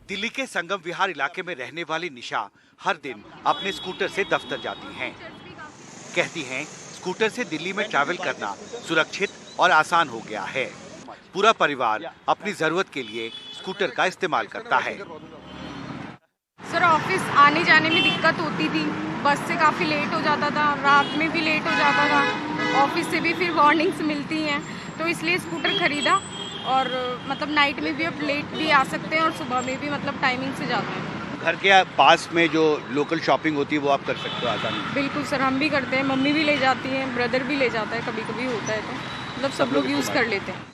दिल्ली के संगम विहार इलाके में रहने वाली निशा हर दिन अपने स्कूटर से दफ्तर जाती हैं। कहती हैं स्कूटर से दिल्ली में ट्रैवल करना सुरक्षित और आसान हो गया है। पूरा परिवार अपनी जरूरत के लिए स्कूटर का इस्तेमाल करता है। सर, ऑफिस आने जाने में दिक्कत होती थी, बस से काफ़ी लेट हो जाता था, रात में भी लेट हो जाता था, ऑफिस से भी फिर वार्निंग्स मिलती हैं, तो इसलिए स्कूटर खरीदा। और मतलब नाइट में भी अब लेट भी आ सकते हैं और सुबह में भी मतलब टाइमिंग से जाते हैं। घर के पास में जो लोकल शॉपिंग होती है वो आप कर सकते हो आसानी। बिल्कुल सर, हम भी करते हैं, मम्मी भी ले जाती हैं, ब्रदर भी ले जाता है, कभी कभी होता है तो मतलब सब लोग यूज़ कर लेते हैं।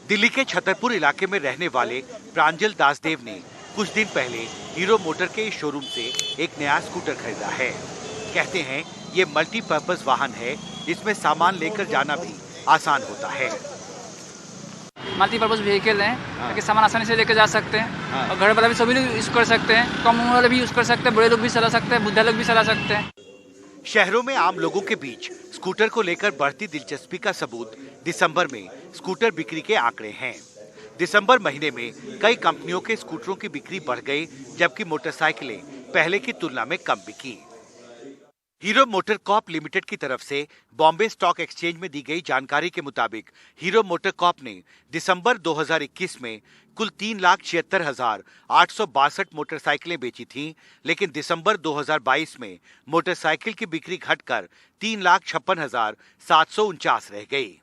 दिल्ली के छतरपुर इलाके में रहने वाले प्रांजल दासदेव ने कुछ दिन पहले हीरो मोटर के इस शोरूम से एक नया स्कूटर खरीदा है। कहते हैं ये मल्टीपर्पज वाहन है, इसमें सामान लेकर जाना भी आसान होता है। मल्टीपर्पज व्हीकल है ताकि सामान आसानी से लेकर जा सकते हैं और घर वाला भी सभी लोग यूज़ कर सकते हैं, कम उम्र वाले भी यूज़ कर सकते हैं, बड़े लोग भी चला सकते हैं, बुढ़ा लोग भी चला सकते हैं। शहरों में आम लोगों के बीच स्कूटर को लेकर बढ़ती दिलचस्पी का सबूत दिसंबर में स्कूटर बिक्री के आंकड़े हैं। दिसंबर महीने में कई कंपनियों के स्कूटरों की बिक्री बढ़ गई, जबकि मोटरसाइकिलें पहले की तुलना में कम बिकी। हीरो मोटर कॉर्प लिमिटेड की तरफ से बॉम्बे स्टॉक एक्सचेंज में दी गई जानकारी के मुताबिक हीरो मोटर कॉर्प ने दिसंबर 2021 में कुल 3,76,862 मोटरसाइकिलें बेची थीं, लेकिन दिसंबर 2022 में मोटरसाइकिल की बिक्री घटकर 3,56,749 रह गई,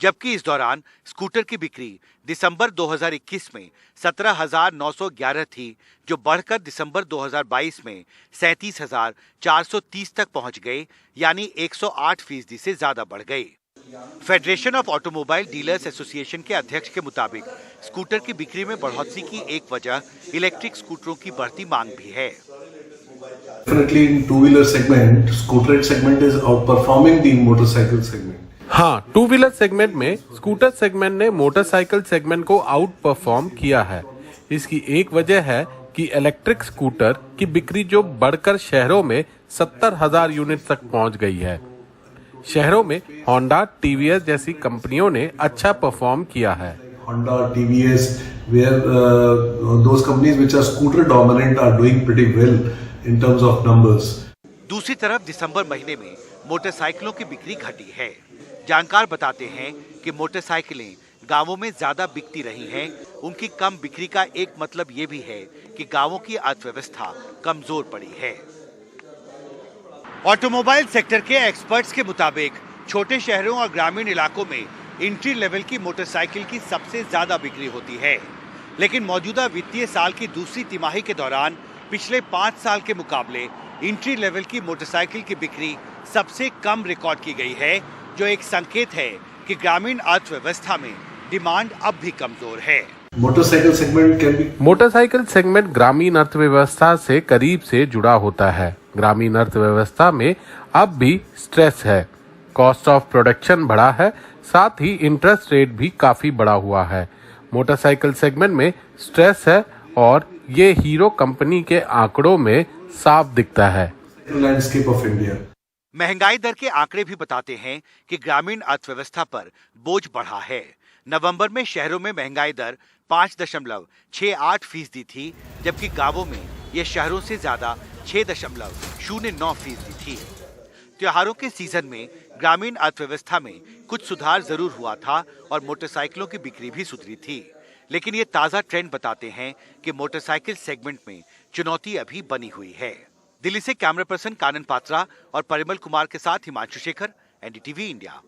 जबकि इस दौरान स्कूटर की बिक्री दिसंबर 2021 में 17,911 थी, जो बढ़कर दिसंबर 2022 में 37,430 तक पहुंच गई, यानी 108% से ज्यादा बढ़ गई। Federation of automobile dealers association के अध्यक्ष के मुताबिक स्कूटर की बिक्री में बढ़ोतरी की एक वजह इलेक्ट्रिक स्कूटरों की बढ़ती मांग भी है। Definitely in two-wheeler segment, scooter segment is outperforming the motorcycle segment. हाँ, टू व्हीलर सेगमेंट में स्कूटर सेगमेंट ने मोटरसाइकिल सेगमेंट को आउट परफॉर्म किया है। इसकी एक वजह है कि इलेक्ट्रिक स्कूटर की बिक्री जो बढ़कर शहरों में 70,000 यूनिट तक पहुंच गई है। शहरों में होंडा, टीवीएस जैसी कंपनियों ने अच्छा परफॉर्म किया है। Honda, TVS, where those companies which are scooter dominant are doing pretty well in terms of numbers. दूसरी तरफ दिसंबर महीने में मोटरसाइकिलों की बिक्री घटी है। जानकार बताते हैं कि मोटरसाइकिलें गांवों में ज्यादा बिकती रही हैं। उनकी कम बिक्री का एक मतलब ये भी है कि गांवों की अर्थव्यवस्था कमजोर पड़ी है। ऑटोमोबाइल सेक्टर के एक्सपर्ट्स के मुताबिक छोटे शहरों और ग्रामीण इलाकों में एंट्री लेवल की मोटरसाइकिल की सबसे ज्यादा बिक्री होती है, लेकिन मौजूदा वित्तीय साल की दूसरी तिमाही के दौरान पिछले 5 साल के मुकाबले एंट्री लेवल की मोटरसाइकिल की बिक्री सबसे कम रिकॉर्ड की गई है, जो एक संकेत है कि ग्रामीण अर्थव्यवस्था में डिमांड अब भी कमजोर है। मोटरसाइकिल सेगमेंट ग्रामीण अर्थव्यवस्था से करीब से जुड़ा होता है। ग्रामीण अर्थव्यवस्था में अब भी स्ट्रेस है, कॉस्ट ऑफ प्रोडक्शन बढ़ा है, साथ ही इंटरेस्ट रेट भी काफी बढ़ा हुआ है। मोटरसाइकिल सेगमेंट में स्ट्रेस है और ये हीरो कंपनी के आंकड़ों में साफ दिखता है। महंगाई दर के आंकड़े भी बताते हैं कि ग्रामीण अर्थव्यवस्था पर बोझ बढ़ा है। नवंबर में शहरों में महंगाई दर 5.68% थी, जबकि गांवों में यह शहरों से ज्यादा 6.09% थी। त्योहारों के सीजन में ग्रामीण अर्थव्यवस्था में कुछ सुधार जरूर हुआ था और मोटरसाइकिलों की बिक्री भी सुधरी थी, लेकिन ये ताजा ट्रेंड बताते हैं कि मोटरसाइकिल सेगमेंट में चुनौती अभी बनी हुई है। दिल्ली से कैमरा पर्सन कानन पात्रा और परिमल कुमार के साथ हिमांशु शेखर, एनडीटीवी इंडिया।